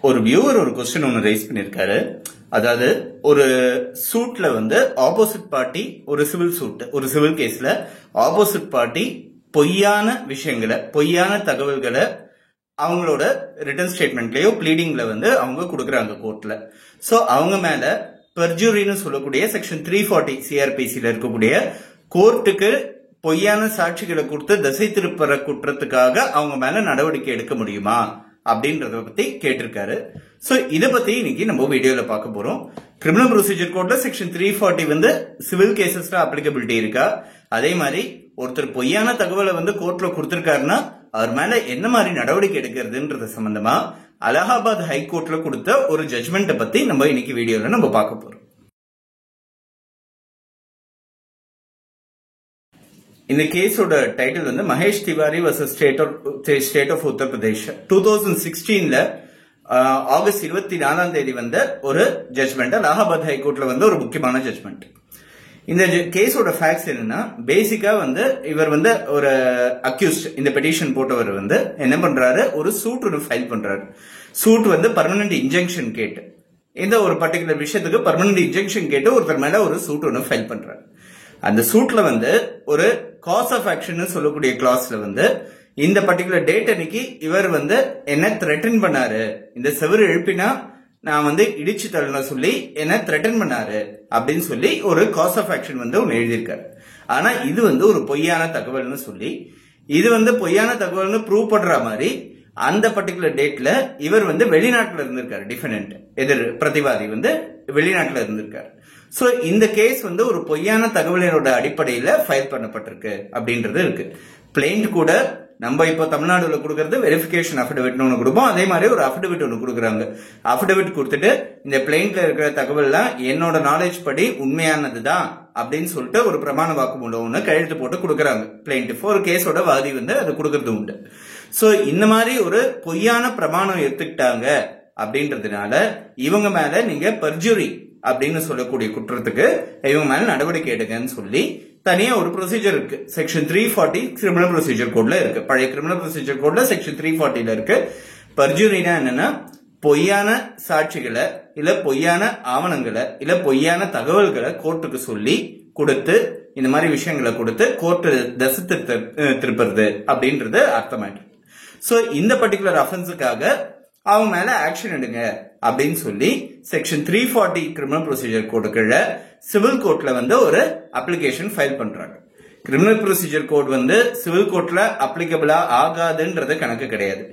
ஒரு வியூவர் ஒரு क्वेश्चन ஒன்னு ரைஸ் பண்ணிருக்காரு. அதாவது ஒரு சூட்ல வந்து ஆப்போசிட் பார்ட்டி ஒரு சிவில் சூட் ஒரு சிவில் கேஸ்ல ஆப்போசிட் பார்ட்டி பொய்யான விஷயங்களை பொய்யான தகவல்களை அவங்களோட ரிட்டன் ஸ்டேட்மெண்ட்லயோ ப்ளீடிங்ல வந்து அவங்க கொடுக்கறாங்க கோர்ட்ல. சோ அவங்க மேல பெர்ஜுரின்னு சொல்லக்கூடிய செக்ஷன் 340 சிஆர்பிசில இருக்கக்கூடிய கோர்ட்டுக்கு பொய்யான சாட்சிகளை கொடுத்து திசை திருப்புற குற்றத்துக்காக அவங்க மேல நடவடிக்கை எடுக்க முடியுமா அப்படின்றத பத்தி கேட்டிருக்காரு. சோ இத பத்தி இன்னைக்கு நம்ம வீடியோல பார்க்க போறோம். கிரிமினல் ப்ரொசீஜர் கோட்ல செக்ஷன் 340 வந்து சிவில் கேசஸ்ல அப்ளிகபிலிட்டி இருக்கா, அதே மாதிரி ஒருத்தர் பொய்யான தகவலை வந்து கோர்ட்ல கொடுத்திருக்காருன்னா அவர் மேல என்ன மாதிரி நடவடிக்கை எடுக்கிறதுன்றது சம்பந்தமா அலகாபாத் ஹைகோர்ட்ல கொடுத்த ஒரு ஜட்மெண்ட்டை பத்தி நம்ம இன்னைக்கு வீடியோல நம்ம பார்க்க போறோம். இந்த கேஸோட டைட்டில் வந்து Mahesh Tiwari versus state of Uttar Pradesh 2016ல ஆகஸ்ட் 24ஆம் தேதி வந்த ஒரு ஜட்மெண்ட். அலகாபாத் ஹைகோர்ட்ல வந்து ஒரு முக்கியமான ஜட்மெண்ட். இந்த கேஸோட ஃபேக்ட்ஸ் என்னன்னா, பேசிக்கா வந்து இவர் வந்து ஒரு அக்யூஸ்ட், இந்த பெட்டிஷன் போட்டவர் வந்து என்ன பண்றாரு, ஒரு சூட் ஒன்று ஃபைல் பண்றாரு. சூட் வந்து பர்மனன்ட் இன்ஜெக்ஷன் கேட்டு, இந்த ஒரு பர்டிகுலர் விஷயத்துக்கு பர்மனன்ட் இன்ஜெக்ஷன் கேட்டு ஒருத்தர் மேல ஒரு சூட் ஒன்று ஃபைல் பண்றாரு. அந்த சூட்ல வந்து ஒரு காஸ் ஆஃப் ஆக்ஷன் சொல்லக்கூடிய கிளாஸ்ல வந்து இந்த பர்டிகுலர் டேட் அன்னைக்கு இவர் வந்து என்ன த்ரெட்டன் பண்ணாரு, இந்த செவரு எழுப்பினா நான் வந்து இடிச்சு தள்ளன சொல்லி என்ன த்ரெட்டன் பண்ணாரு அப்படின்னு சொல்லி ஒரு காஸ் ஆஃப் ஆக்ஷன் வந்து ஒன்னு எழுதியிருக்காரு. ஆனா இது வந்து ஒரு பொய்யான தகவல்னு சொல்லி, இது வந்து பொய்யான தகவல்னு ப்ரூவ் பண்ற மாதிரி அந்த பர்டிகுலர் டேட்ல இவர் வந்து வெளிநாட்டுல இருந்திருக்காரு. டிஃபெண்டன்ட் எதிர் பிரதிவாதி வந்து வெளிநாட்டுல இருந்திருக்காரு. சோ இந்த கேஸ் வந்து ஒரு பொய்யான தகவலோட அடிப்படையில ஃபைல் பண்ணப்பட்டிருக்கு அப்படின்றது இருக்கு. பிளைண்ட் கூட நம்ம இப்ப தமிழ்நாடுல கொடுக்கறது வெரிஃபிகேஷன் அஃபிடவிட் ஒன்று கொடுப்போம், அதே மாதிரி ஒரு அஃபிடவிட் ஒன்று கொடுக்குறாங்க. அஃபிடவிட் கொடுத்துட்டு இந்த பிளைண்ட்ல இருக்கிற தகவல்லாம் என்னோட நாலேஜ் படி உண்மையானதுதான் அப்படின்னு சொல்லிட்டு ஒரு பிரமாண வாக்குமூலம் ஒன்று கையெழுத்து போட்டு கொடுக்குறாங்க. பிளைண்ட் ஒரு கேஸோட வாதி வந்து அது கொடுக்கறது உண்டு. சோ இந்த மாதிரி ஒரு பொய்யான பிரமாணம் எடுத்துக்கிட்டாங்க அப்படின்றதுனால இவங்க மேல நீங்க பர்ஜுரி அப்படின்னு சொல்லக்கூடிய குற்றத்துக்கு இவங்க மேல நடவடிக்கை எடுங்கன்னு சொல்லி தனியா ஒரு ப்ரொசீஜர் இருக்கு. செக்ஷன் 340 கிரிமினல் ப்ரொசீஜர் கோட்ல இருக்கு. பழைய கிரிமினல் ப்ரொசீஜர் கோட்ல செக்ஷன் 340ல இருக்கு. பர்ஜுரினா என்னன்னா, பொய்யான சாட்சிகளை இல்ல பொய்யான ஆவணங்களை இல்ல பொய்யான தகவல்களை கோர்ட்டுக்கு சொல்லி கொடுத்து இந்த மாதிரி விஷயங்களை கொடுத்து கோர்ட்டு தசை திருப்புறது அப்படின்றது அர்த்தமாயிட்டு. சோ இந்த பர்டிகுலர் அஃபென்ஸுக்காக அவங்க மேல ஆக்ஷன் எடுங்க அப்படின்னு சொல்லி செக்ஷன் 340 கிரிமினல் ப்ரொசீஜர் கோடு கீழ சிவில் கோர்ட்ல வந்து ஒரு அப்ளிகேஷன் ஃபைல் பண்றாங்க. கிரிமினல் ப்ரொசீஜர் கோட் வந்து சிவில் கோர்ட்ல அப்ளிகபிளா ஆகாதுன்றது கணக்கு கிடையாது.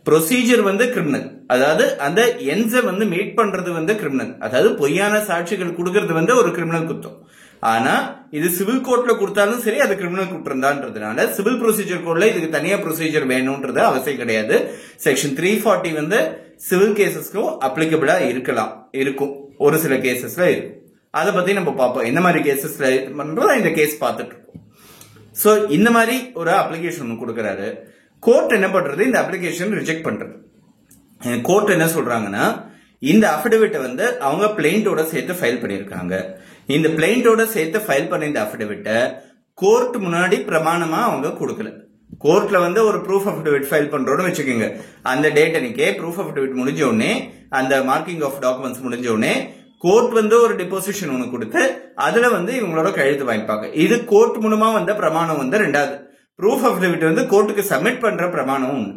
ப்ரொசீஜர் வந்து கிரிமினல், அதாவது அந்த என்ஸை வந்து மீட் பண்றது வந்து கிரிமினல், அதாவது பொய்யான சாட்சிகள் கொடுக்கறது வந்து ஒரு கிரிமினல் குற்றம். ஆனா இது சிவில் கோர்ட்ல கொடுத்தாலும் சரி அது கிரிமினல் குற்றம் தான்றதுனால சிவில் ப்ரொசீஜர் கோட்ல இதுக்கு தனியா ப்ரொசீஜர் வேணும்ன்றது அவசியம் கிடையாது. செக்ஷன் 340 வந்து சிவில் கேசஸ்க்கும் அப்ளிகபிளா இருக்கும், ஒரு சில கேசஸ்ல இருக்கும். அதை பத்தி நம்ம பார்ப்போம், என்ன மாதிரி கேசஸ்ல இந்த கேஸ் பார்த்துட்டு இருக்கோம். சோ இந்த மாதிரி ஒரு அப்ளிகேஷன் கொடுக்கறாரு. கோர்ட் என்ன பண்றது, இந்த அப்ளிகேஷன் ரிஜெக்ட் பண்றது. கோர்ட் என்ன சொல்றாங்கன்னா, இந்த அஃபிடவிட்டை வந்து அவங்க பிளைண்டோட சேர்த்து ஃபைல் பண்ணிருக்காங்க. இந்த பிளைண்டோட சேர்த்து ஃபைல் பண்ண இந்த அஃபிடவிட்டை கோர்ட் முன்னாடி பிரமாணமா அவங்க கொடுக்கல. கோர்ட்ல வந்து ஒரு ப்ரூஃப் அஃபிடவிட் ஃபைல் பண்றோம்னு வச்சுக்கோங்க. அந்த டேட் அன்னைக்கே ப்ரூஃப் அஃபிடவிட் முடிஞ்ச உடனே, அந்த மார்க்கிங் ஆஃப் டாக்குமெண்ட்ஸ் முடிஞ்ச உடனே கோர்ட் வந்து ஒரு டெபோசிஷன் ஒன்று கொடுத்து அதுல வந்து இவங்களோட கையெழுத்து வாங்கிப்பாங்க. இது கோர்ட் மூலமா வந்த பிரமாணம் வந்து ரெண்டாவது. ப்ரூஃப் அஃபிடவிட் வந்து கோர்ட்டுக்கு சப்மிட் பண்ற பிரமாணம் ஒன்று.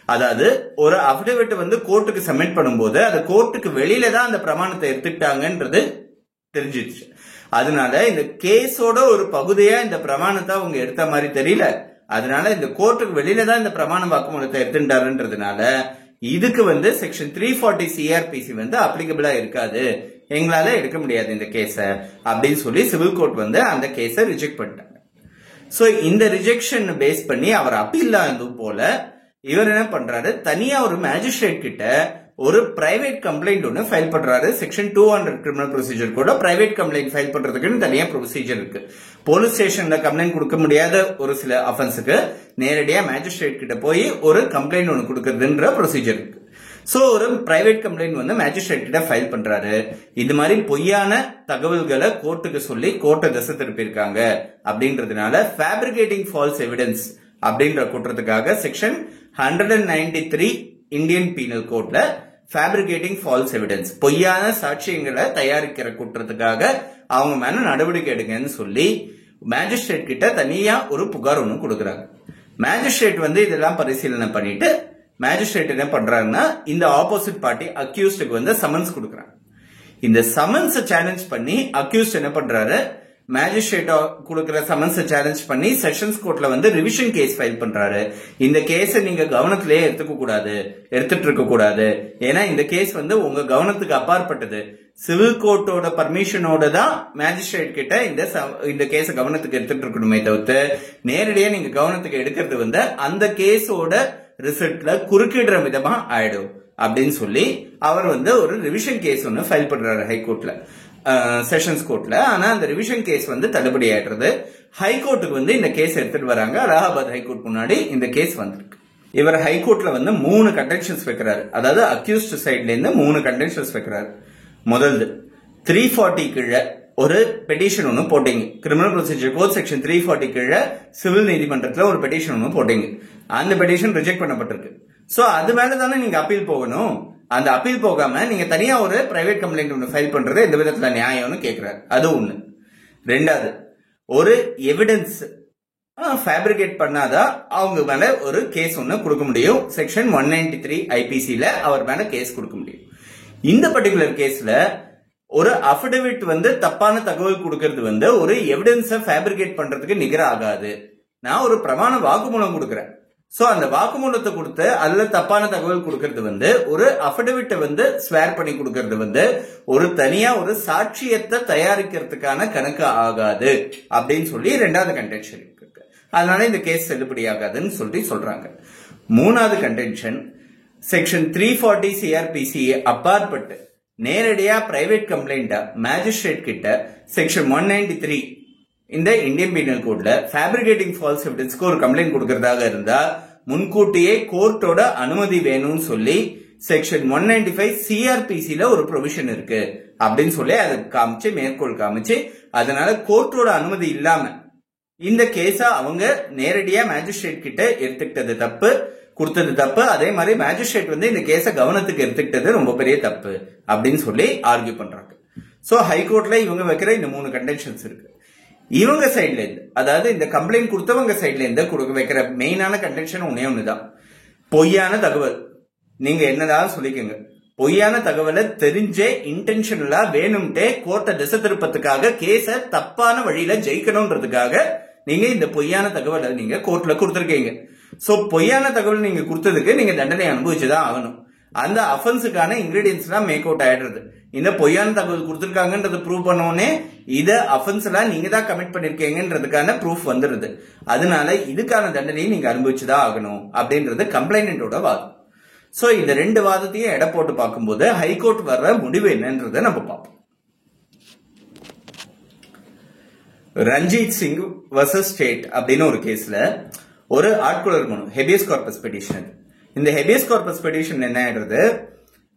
அதாவது ஒரு அஃபிடவிட் வந்து கோர்ட்டுக்கு சப்மிட் பண்ணும்போது அது கோர்ட்டுக்கு வெளியில தான் அந்த பிரமாணத்தை எடுத்துக்கிட்டாங்கன்றது தெரிஞ்சிருச்சு. அதனால இந்த கேஸோட ஒரு பகுதியா இந்த பிரமாணத்தை அவங்க எடுத்த மாதிரி தெரியல. அதனால இந்த கோர்ட்டுக்கு வெளியில தான் இந்த பிரமாண வாக்குமூலத்தை எடுத்துட்டாருன்றதுனால இதுக்கு வந்து செக்ஷன் 340 சிஆர்பிசி வந்து அப்ளிகபிளா இருக்காது, எங்களால எடுக்க முடியாது இந்த கேஸ அப்படின்னு சொல்லி சிவில் கோர்ட் வந்து அந்த கேஸை ரிஜெக்ட் பண்ணிட்டாங்க. சோ இந்த ரிஜெக்ஷன் பேஸ் பண்ணி அவர் அப்பீல் போல இவர் என்ன பண்றாரு, தனியா ஒரு மேஜிஸ்ட்ரேட் கிட்ட ஒரு பிரைவேட் கம்ப்ளைண்ட் ஒன்னு ஃபைல் பண்றாரு. செக்ஷன் 200 கிரிமினல் ப்ரொசீஜர் கூட பிரைவேட் கம்ப்ளைண்ட் ஃபைல் பண்றதுக்கு தனியா ப்ரொசீஜர் இருக்கு. போலீஸ் ஸ்டேஷன்ல கம்ப்ளைண்ட் கொடுக்க முடியாத ஒரு சில அஃபென்ஸுக்கு நேரடியா மேஜிஸ்ட்ரேட் கிட்ட போய் ஒரு கம்ப்ளைண்ட் ஒன்னு கொடுக்கறதுன்ற ப்ரொசீஜர் இருக்கு. சோ ஒரு பிரைவேட் கம்ப்ளைண்ட் வந்து மேஜிஸ்ட்ரேட் கிட்ட ஃபைல் பண்றாரு. இது மாதிரி பொய்யான தகவல்களை கோர்ட்டுக்கு சொல்லி கோர்ட்டை திசை திருப்பியிருக்காங்க அப்படின்றதுனால ஃபேப்ரிகேட்டிங் ஃபால்ஸ் எவிடன்ஸ் அப்படின்ற குற்றத்துக்காக செக்ஷன் 193 இந்தியன் பீனல் கோட்ல ஃபேப்ரிகேட்டிங் ஃபால்ஸ் எவிடன்ஸ், பொய்யான சாட்சியங்களை தயாரிக்கிற குற்றத்துக்காக அவங்க மேல நடவடிக்கை எடுங்கன்னு சொல்லி மேஜிஸ்ட்ரேட் கிட்ட தனியா ஒரு புகார் ஒண்ணு கொடுக்கறாங்க. மேஜிஸ்ட்ரேட் வந்து இதெல்லாம் பரிசீலனை பண்ணிட்டு மேஜிஸ்ட்ரேட் என்ன பண்றாங்கன்னா இந்த ஆப்போசிட் பார்ட்டி அக்யூஸ்டுக்கு வந்து சமன்ஸ் கொடுக்கறாங்க. இந்த சமன்ஸ் சேலஞ்ச் பண்ணி அக்யூஸ்ட் என்ன பண்றாரு, மேஜிஸ்ட்ரேட் கொடுக்கிற சமன்ஸ் சேலஞ்ச் பண்ணி செஷன்ஸ் கோர்ட்ல வந்து ரிவிஷன் கேஸ் ஃபைல் பண்றாரு. இந்த கேஸ நீங்க கவனத்திலேயே எடுத்துட்டு இருக்க கூடாது, ஏன்னா இந்த கேஸ் வந்து உங்க கவனத்துக்கு அப்பாற்பட்டது. சிவில் கோர்ட்டோட பர்மிஷனோட தான் மேஜிஸ்ட்ரேட் கிட்ட இந்த கேஸ கவனத்துக்கு எடுத்துட்டு இருக்கணுமே தவிர்த்து நேரடியா நீங்க கவனத்துக்கு எடுக்கிறது வந்து அந்த கேஸோட ரிசல்ட்ல குறுக்கிடுற விதமா ஆயிடும் அப்படின்னு சொல்லி அவர் வந்து ஒரு ரிவிஷன் கேஸ் ஒன்னு ஃபைல் பண்றாரு ஹைகோர்ட்ல, செஷன்ஸ் கோர்ட்ல. ஆனா அந்த ரிவிஷன் கேஸ் வந்து தள்ளுபடி ஆயிடுறது. ஹைகோர்ட்டுக்கு வந்து இந்த கேஸ் எடுத்துட்டு வராங்க. அலகாபாத் ஹைகோர்ட் முன்னாடி இந்த கேஸ் வந்திருக்கு. இவர் ஹைகோர்ட்ல வந்து 3 கண்டென்ஷன்ஸ் வைக்கிறாரு. அதாவது அக்யூஸ்ட் சைட்ல இருந்து 3 கண்டென்ஷன்ஸ் வைக்கிறாரு. முதல்ல 340 கீழே ஒரு பெட்டிஷன் ஒன்னு போட்டீங்க. கிரிமினல் ப்ரொசீஜர் கோட் செக்ஷன் 340 கீழே சிவில் நீதிமன்றத்துல ஒரு பெட்டிஷன் ஒன்னு போட்டீங்க. அந்த பெட்டிஷன் ரிஜெக்ட் பண்ணப்பட்டிருக்கு. சோ அது மேல தானே நீங்க அப்பீல் போகணும். அந்த அப்பீல் போகாம நீங்க தனியா ஒரு பிரைவேட் கம்ப்ளைண்ட் ஒன்று ஃபைல் பண்றது எந்த விதத்துல நியாயம்னு கேட்கிறாரு. அது ஒண்ணு. ரெண்டாவது, ஒரு எவிடன்ஸ் ஃபேப்ரிகேட் பண்ணாதான் அவங்க மேல ஒரு கேஸ் ஒன்னு கொடுக்க முடியும். செக்ஷன் 193 ஐபிசில அவர் மேல கேஸ் கொடுக்க முடியும். இந்த பர்டிகுலர் கேஸ்ல ஒரு அஃபிடவிட் வந்து தப்பான தகவல் கொடுக்கறது வந்து ஒரு எவிடன்ஸை ஃபேப்ரிகேட் பண்றதுக்கு நிகர ஆகாது. நான் ஒரு பிரமாண வாக்குமூலம் கொடுக்கறேன். சோ அந்த வாக்குமூலத்தை கொடுத்து அதுல தப்பான தகவல் கொடுக்கறது வந்து ஒரு அஃபிடவிட்டை வந்து ஸ்வேர் பண்ணி கொடுக்கறது வந்து ஒரு தனியா ஒரு சாட்சியத்தை தயாரிக்கிறதுக்கான கணக்கு ஆகாது அப்படின்னு சொல்லி ரெண்டாவது கண்டென்ஷன் இருக்கு. அதனால இந்த கேஸ் செல்லுபடி ஆகாதுன்னு சொல்லி சொல்றாங்க. மூணாவது கண்டென்ஷன், செக்ஷன் 340 சிஆர்பிசி அப்பாற்பட்டு நேரடியா பிரைவேட் கம்ப்ளைண்டா மேஜிஸ்ட்ரேட் கிட்ட செக்ஷன் 193 இந்த இந்தியன் பீனல் கோட்ல ஃபேப்ரிகேட்டிங் ஃபால்ஸ் எவிடன்ஸ்க்கு ஒரு கம்ப்ளைண்ட் கொடுக்கறதாக இருந்தா முன்கூட்டியே கோர்ட்டோட அனுமதி வேணும்னு சொல்லி செக்ஷன் 195 சிஆர்பிசில ஒரு ப்ரொவிஷன் இருக்கு அப்படின்னு சொல்லி அதை காமிச்சு மேற்கோள் காமிச்சு, அதனால கோர்ட்டோட அனுமதி இல்லாம இந்த கேஸ அவங்க நேரடியா மேஜிஸ்ட்ரேட் கிட்ட எடுத்துக்கிட்டது தப்பு, கொடுத்தது தப்பு. அதே மாதிரி மேஜிஸ்ட்ரேட் வந்து இந்த கேஸ கவனத்துக்கு எடுத்துக்கிட்டது ரொம்ப பெரிய தப்பு அப்படின்னு சொல்லி ஆர்கியூ பண்றாங்க. சோ ஹைகோர்ட்ல இவங்க வைக்கிற இந்த 3 கண்டென்ஷன்ஸ் இருக்கு. இவங்க சைட்ல இருந்து, அதாவது இந்த கம்ப்ளைண்ட் கொடுத்தவங்க சைட்ல இருந்து வைக்கிற மெயினான கண்டென்ஷன் ஒண்ணுதான், பொய்யான தகவல். நீங்க என்னதான் சொல்லிக்கங்க, பொய்யான தகவலை தெரிஞ்சே இன்டென்ஷனலா வேணும்ட்டே கோர்ட்டை திசை திருப்பத்துக்காக கேஸ தப்பான வழியில ஜெயிக்கணும்ன்றதுக்காக நீங்க இந்த பொய்யான தகவலை நீங்க கோர்ட்ல கொடுத்திருக்கீங்க. சோ பொய்யான தகவல் நீங்க கொடுத்ததுக்கு நீங்க தண்டனை அனுபவிச்சுதான் ஆகணும். அந்த அஃபென்ஸுக்கான இன்கிரீடியன்ஸ் எல்லாம் மேக் அவுட் ஆயிடுறது. இந்த பொய்யான தகவல் கொடுத்திருக்காங்கன்றது ப்ரூவ் பண்ணோடனே இத அஃபென்ஸ் எல்லாம் நீங்க தான் கமிட் பண்ணிருக்கீங்கன்றதுக்கான ப்ரூஃப் வந்துருது. அதனால இதுக்கான தண்டனையை நீங்க அனுபவிச்சுதான் ஆகணும் அப்படின்றது கம்ப்ளைண்டோட வாதம். சோ இந்த 2 வாதத்தையும் எடை போட்டு பார்க்கும்போது ஹைகோர்ட் வர்ற முடிவு என்னன்றதை நம்ம பார்ப்போம். ரஞ்சித் சிங் வர்சஸ் ஸ்டேட் அப்படின்னு ஒரு கேஸ்ல ஒரு ஆட்குளர் மனு, ஹெபியஸ் கார்பஸ் பெட்டிஷன். இந்த ஹெபியஸ் கார்பஸ் பெட்டிஷன் என்ன ஆயிடுறது,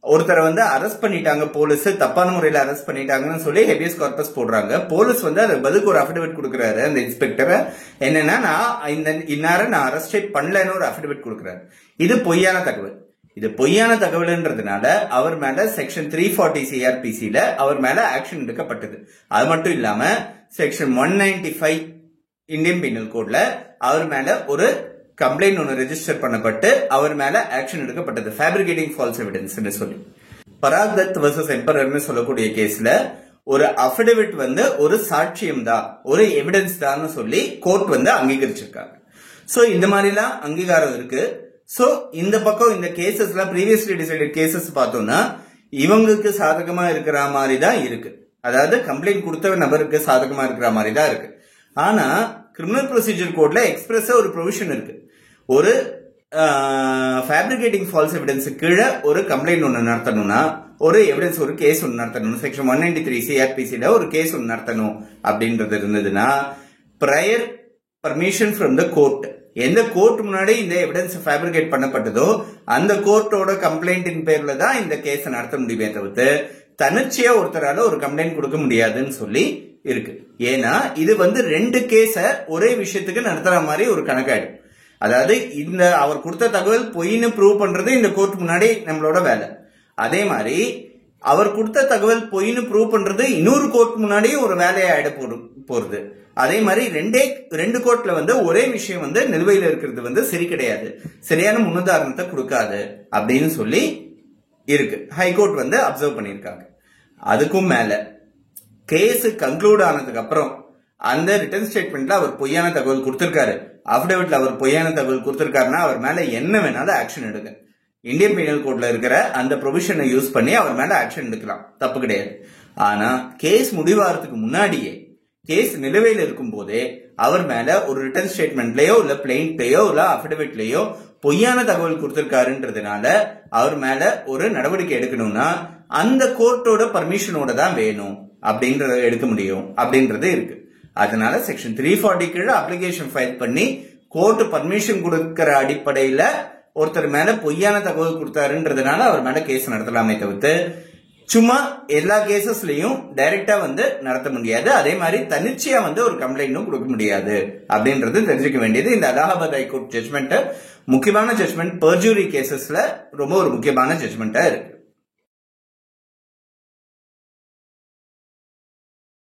ஒருத்தரை வந்து அரெஸ்ட் பண்ணிட்டாங்க, போலீஸ் தப்பான முறையில அரெஸ்ட் பண்ணிட்டாங்கன்னு சொல்லி ஹெபியஸ் கார்பஸ் போடுறாங்க. போலீஸ் வந்து அது பதிலுக்கு ஒரு அஃபிடவிட் கொடுக்கறாரு. அந்த இன்ஸ்பெக்டர் என்னன்னா, நான் அரெஸ்ட் பண்ணலன்னு ஒரு அஃபிடவிட் கொடுக்கறாரு. இது பொய்யான தகவல். இது பொய்யான தகவல்ன்றதுனால அவர் மேல செக்ஷன் 340 சிஆர்பிசில அவர் மேல ஆக்ஷன் எடுக்கப்பட்டது. அது மட்டும் இல்லாம செக்ஷன் 195 இந்தியன் பீனல் கோட்ல அவர் மேல ஒரு கம்ப்ளைண்ட் ஒன்று ரெஜிஸ்டர் பண்ணப்பட்டு அவர் மேல ஆக்ஷன் எடுக்கப்பட்டது, ஃபேப்ரிகேட்டிங் ஃபால்ஸ் எவிடன்ஸ் சொல்லி. பராக் தத் வர்சஸ் எம்பரர்னு சொல்லக்கூடிய கேஸ்ல ஒரு அஃபிடவிட் வந்து ஒரு சாட்சியம் தான், ஒரு எவிடன்ஸ் தான் சொல்லி கோர்ட் வந்து அங்கீகரிச்சிருக்காங்க. சோ இந்த மாதிரிலாம் அங்கீகாரம் இருக்கு. சோ இந்த பக்கம் இந்த கேசஸ்ல ப்ரீவியஸ்லி டிசைடட் கேசஸ் பார்த்தோம்னா இவங்களுக்கு சாதகமா இருக்கிற மாதிரி தான் இருக்கு. அதாவது கம்ப்ளைண்ட் கொடுத்த நபருக்கு சாதகமா இருக்கிற மாதிரி தான் இருக்கு. ஆனா கிரிமினல் ப்ரொசீஜர் கோட்ல எக்ஸ்பிரஸா ஒரு ப்ரொவிஷன் இருக்கு. ஒரு ஃபேப்ரிகேட்டிங் ஃபால்ஸ் எவிடன்ஸ் கீழே ஒரு கம்ப்ளைண்ட் ஒன்று நடத்தணும்னா, ஒரு எவிடன்ஸ் ஒரு கேஸ் ஒன்று நடத்தணும், செக்ஷன் 193 சிஆர்பிசில ஒரு கேஸ் ஒன்று நடத்தணும் அப்படின்றது இருந்ததுன்னா prior permission from the court. எந்த கோர்ட் முன்னாடி இந்த எவிடன்ஸ் ஃபேப்ரிகேட் பண்ணப்பட்டதோ அந்த கோர்ட்டோட கம்ப்ளைண்டின் பேர்ல தான் இந்த கேஸை நடத்த முடியுமே தவிர்த்து தனிச்சையா ஒருத்தரால ஒரு கம்ப்ளைண்ட் கொடுக்க முடியாதுன்னு சொல்லி இருக்கு. ஏன்னா இது வந்து 2 கேஸ ஒரே விஷயத்துக்கு நடத்துற மாதிரி ஒரு கணக்காயிடும். அதாவது இந்த அவர் கொடுத்த தகவல் பொய்ன்னு ப்ரூவ் பண்றது இந்த கோர்ட் முன்னாடி நம்மளோட வேலை. அதே மாதிரி அவர் கொடுத்த தகவல் பொய்னு ப்ரூவ் பண்றது இன்னொரு கோர்ட் முன்னாடியும் ஒரு வேலையாயிட போறது. அதே மாதிரி ரெண்டு கோர்ட்ல ஒரே விஷயம் நிலுவையில் இருக்கிறது சரி கிடையாது, சரியான முன்னுதாரணத்தை கொடுக்காது அப்படின்னு சொல்லி இருக்கு. ஹைகோர்ட் அப்சர்வ் பண்ணிருக்காங்க. அதுக்கும் மேல கேஸ் கன்க்ளூட் ஆனதுக்கு அப்புறம் அந்த ரிட்டன் ஸ்டேட்மெண்ட்ல அவர் பொய்யான தகவல் கொடுத்திருக்காரு, அபிடவிட்ல அவர் பொய்யான தகவல் கொடுத்திருக்காருன்னா அவர் மேல என்ன வேணாலும் ஆக்ஷன் எடுங்க. இந்தியன் பீனல் கோட்ல இருக்கிற அந்த ப்ரொவிஷனை யூஸ் பண்ணி அவர் மேல ஆக்ஷன் எடுக்கலாம், தப்பு கிடையாது. ஆனா கேஸ் முடிவாகிறதுக்கு முன்னாடியே, கேஸ் நிலுவையில் இருக்கும் போதே அவர் மேல ஒரு ரிட்டன் ஸ்டேட்மெண்ட்லயோ இல்ல பிளெயின்லயோ இல்ல அபிடவிட்லயோ பொய்யான தகவல் கொடுத்திருக்காருன்றதுனால அவர் மேல ஒரு நடவடிக்கை எடுக்கணும்னா அந்த கோர்ட்டோட பர்மிஷனோட தான் வேணும் அப்படின்றத எடுக்க முடியும் அப்படின்றது இருக்கு. அதனால செக்ஷன் 340 கீழே அப்ளிகேஷன் ஃபைல் பண்ணி கோர்ட் பர்மிஷன் கொடுக்கிற அடிப்படையில ஒருத்தர் மேல பொய்யான தகவல் கொடுத்தாருன்றதுனால அவர் மேல கேஸ் நடத்தலாமே தவிர்த்து சும்மா எல்லா கேசஸ்லயும் டைரக்டா நடத்த முடியாது. அதே மாதிரி தனிச்சையா ஒரு கம்ப்ளைண்டும் கொடுக்க முடியாது அப்படின்றது தெரிஞ்சுக்க வேண்டியது. இந்த அலகாபாத் ஹைகோர்ட் ஜட்மெண்ட் முக்கியமான ஜட்மெண்ட், பெர்ஜுரி கேசஸ்ல ரொம்ப ஒரு முக்கியமான ஜட்மெண்டா இருக்கு.